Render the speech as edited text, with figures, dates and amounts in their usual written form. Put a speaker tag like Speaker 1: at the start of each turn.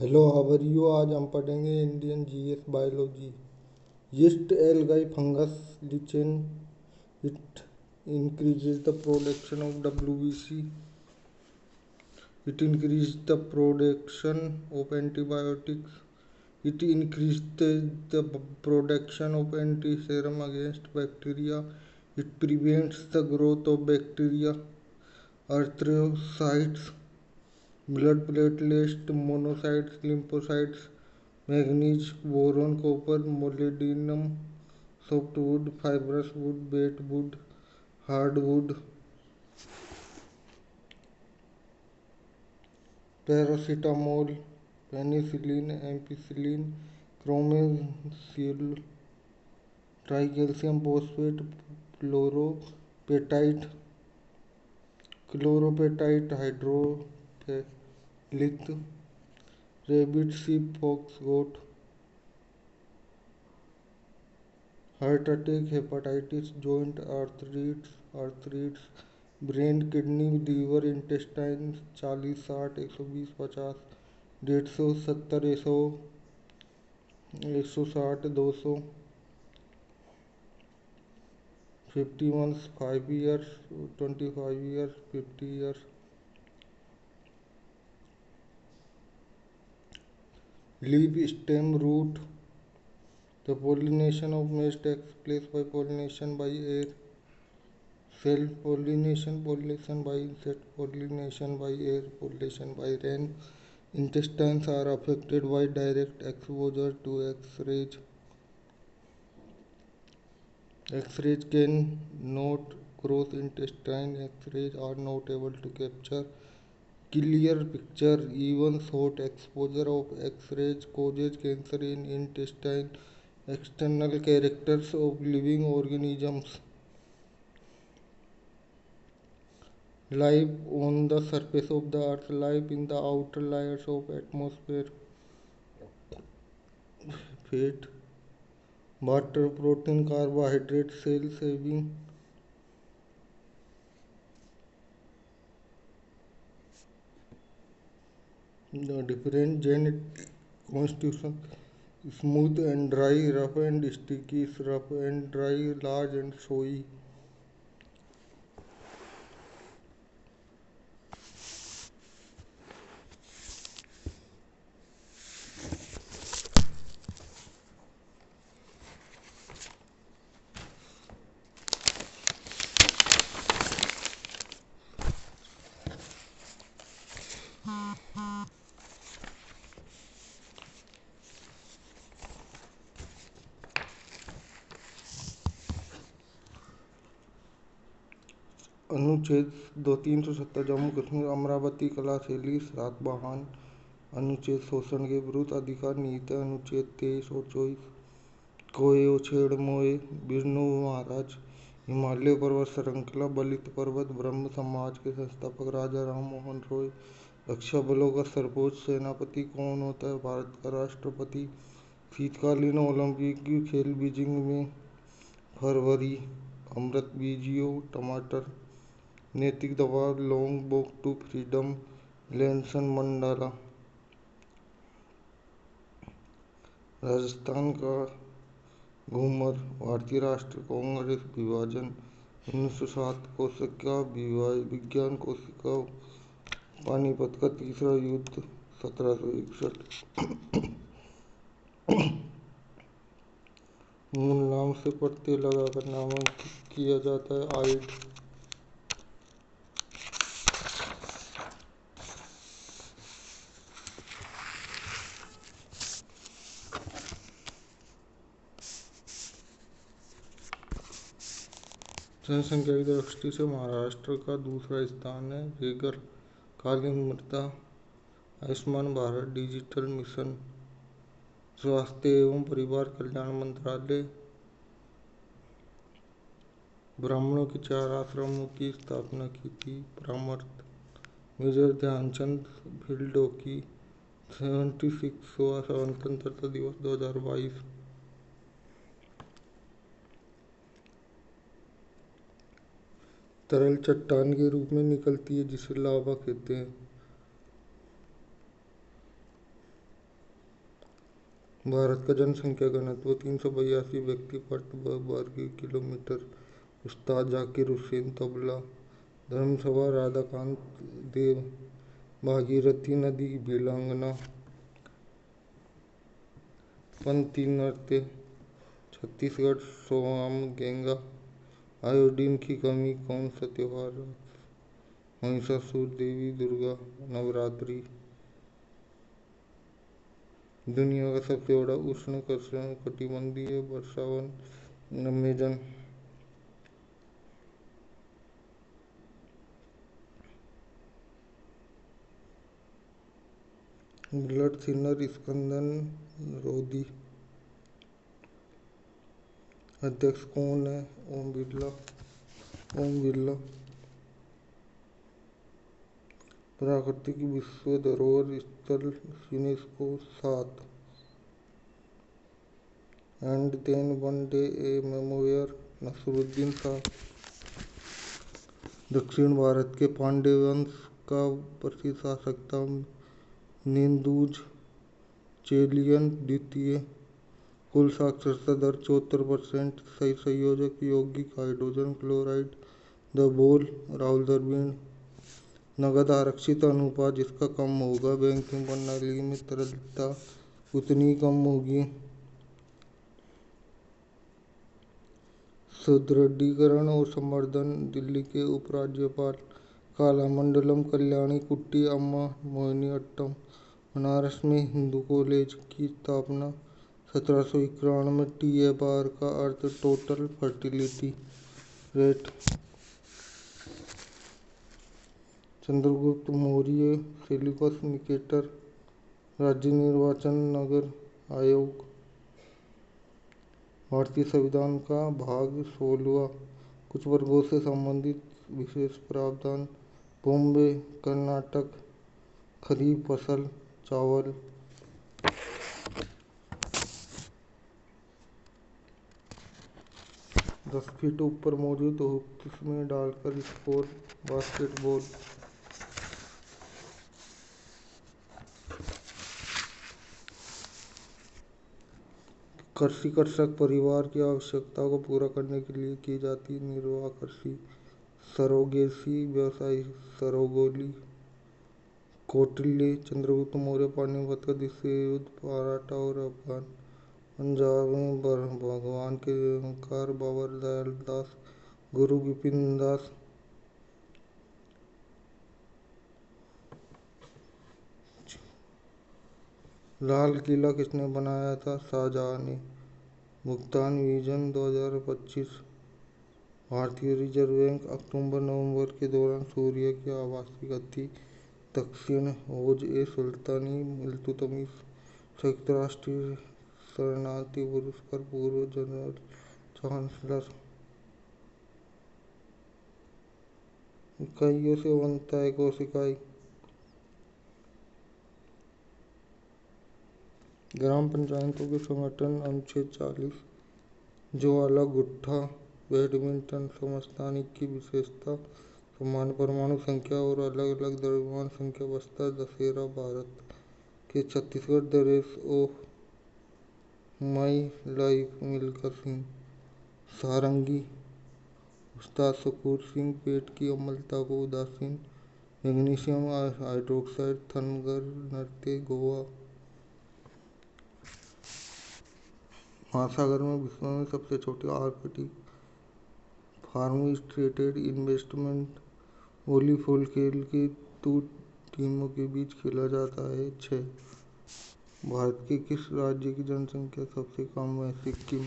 Speaker 1: Hello, how are you. आज हम पढ़ेंगे Indian GS biology. Yeast algae fungus lichen. It increases the production of WBC. It increases the production of antibiotics. It increases the production of antiserum against bacteria. It prevents the growth of bacteria, erythrocytes, blood platelets, monocytes, lymphocytes, manganese, boron, copper, molybdenum, softwood, fibrous wood, bait wood, hardwood, paracetamol, penicillin, ampicillin, chromoxyl, tricalcium phosphate, chloropatite, hydrophilic, rabbit, sheep, fox, goat, heart attack, hepatitis, joint arthritis, brain, kidney, liver, intestine, 40, 60, 120, 50, 150, 70, 100, 160, 200, 50 months, 5 years, 25 years, 50 years. Leaf, stem, root. The pollination of maize takes place by pollination by air, self-pollination, pollination by insect, pollination by air, pollination by rain. Intestines are affected by direct exposure to X-rays. X-rays can not cross intestine. X-rays are not able to capture clear picture. Even short exposure of X-rays causes cancer in intestine. External characters of living organisms. Life on the surface of the earth, life in the outer layers of atmosphere, fat, water, protein, carbohydrate, cell saving. The different genetic constitution: smooth and dry, rough and sticky, rough and dry, large and showy. अनुच्छेद 370 जम्मू कश्मीर अमरावती कला शैली सातवाहन। अनुच्छेद शोषण के विरुद्ध अधिकार निहित है। अनुच्छेद 23 और 24 कोय और छेड़ मोए विष्णु महाराज, हिमालय पर्वत श्रृंखला, बलित पर्वत, ब्रह्म समाज के संस्थापक राजा राम मोहन रॉय। रक्षा बलों का सर्वोच्च सेनापति कौन होता है? भारत का राष्ट्रपति। शीतकालीन ओलंपिक खेल बीजिंग में फरवरी। अमृत बीजियो टमाटर। नैतिक दबाव long walk to freedom, Nelson Mandela. Rajasthan का घूमर। भारतीय राष्ट्रीय कांग्रेस विभाजन 1907। कोशिका विज्ञान कोशिका। पानीपत का तीसरा युद्ध 1761। मूल नाम से पट्टे लगाकर नामांकित किया जाता है। आइड। जनसंख्या की दृष्टि से महाराष्ट्र का दूसरा स्थान है। रेगर कालीन मृदा। Ayushman Bharat digital mission. स्वास्थ्य एवं परिवार कल्याण मंत्रालय। ब्राह्मणों के 4 आश्रमों की स्थापना की थी। परामर्श मेजर ध्यानचंद फील्ड हॉकी। 76वां स्वतंत्रता दिवस 2022। तरल चट्टान के रूप में निकलती है जिसे लावा कहते हैं। भारत का जनसंख्या घनत्व 382 व्यक्ति प्रति वर्ग किलोमीटर। उस्ताद जाकिर हुसैन तबला। धर्मसभा राधाकांत देव। भागीरथी नदी वीरांगना। पंथी नृत्य छत्तीसगढ़ सोआम गेंगा। आयोडीन की कमी कौन सा त्योहार? महिषासुर देवी दुर्गा नवरात्रि। दुनिया का सबसे बड़ा उष्ण कटिबंधीय वर्षावन अमेजन। ब्लड थिनर स्कंदन रोधी। अध्यक्ष कौन है? ओम बिरला। प्राकृतिक विश्व धरोहर स्थल UNESCO 7। And then one day a memoir Naseeruddin Shah. दक्षिण भारत के पांड्य वंश का प्रसिद्ध शासक था निंदुज चेलियन द्वितीय। कुल साक्षरता दर 74%। सही संयोजक यौगिक हाइड्रोजन क्लोराइड। द बोल राहुल द्रविड़। नगद आरक्षित अनुपात जिसका कम होगा बैंकिंग प्रणाली में तरलता उतनी कम होगी। सुदृढ़ीकरण और संवर्धन दिल्ली के उपराज्यपाल कलामंडलम कल्याणी कुट्टी अम्मा मोहिनीअट्टम। बनारस में हिंदू कॉलेज की स्थापना 1791। TFR का अर्थ total fertility rate. Chandragupta Maurya Seleucus Nicator. राज्य निर्वाचन नगर आयोग। भारतीय संविधान का भाग 16वां। कुछ वर्गों से संबंधित विशेष प्रावधान। बॉम्बे कर्नाटक। खरीफ फसल चावल। 10 फीट ऊपर मौजूद हुक्स में डालकर स्कोर बास्केटबॉल। कृषि कृषक परिवार की आवश्यकताओं को पूरा करने के लिए की जाती निर्वाह कृषि। सरोगेसी व्यवसाय सरोगोली। कौटिल्य चंद्रगुप्त मौर्य पानीपत का द्वितीय युद्ध मराठा और अफगान। पंजाब में भगवान के निरंकार बाबर दयाल दास। गुरु विपिन दास। लाल किला किसने बनाया था? शाहजहां ने। भुगतान विजन 2025। भारतीय रिजर्व बैंक अक्टूबर नवंबर के दौरान सूर्य की आभासी गति दक्षिण होज ए सुल्तानी इल्तुतमिश। संयुक्त राष्ट्र शरणार्थी पुरस्कार पूर्व जनरल चांसलर। इकाइयों से बनता है कोशिकाएं। ग्राम पंचायतों के संगठन अनुच्छेद 40। ज्वाला गुट्ठा बैडमिंटन समस्थानिक की विशेषता समान परमाणु संख्या और अलग अलग द्रव्यमान संख्या बस्तर दशहरा भारत के Chhattisgarh the race of my life Milkha Singh. सारंगी उस्ताद शकूर सिंह। पेट की अम्लता को उदासीन। मैग्नीशियम हाइड्रोक्साइड थनगर नृत्य गोवा। महासागर में विश्व में सबसे छोटी आर्कटिक फार्म स्ट्रेटेड इन्वेस्टमेंट वॉलीबॉल खेल के 2 टीमों के बीच खेला जाता है। 6 भारत के किस राज्य की जनसंख्या सबसे कम है? सिक्किम।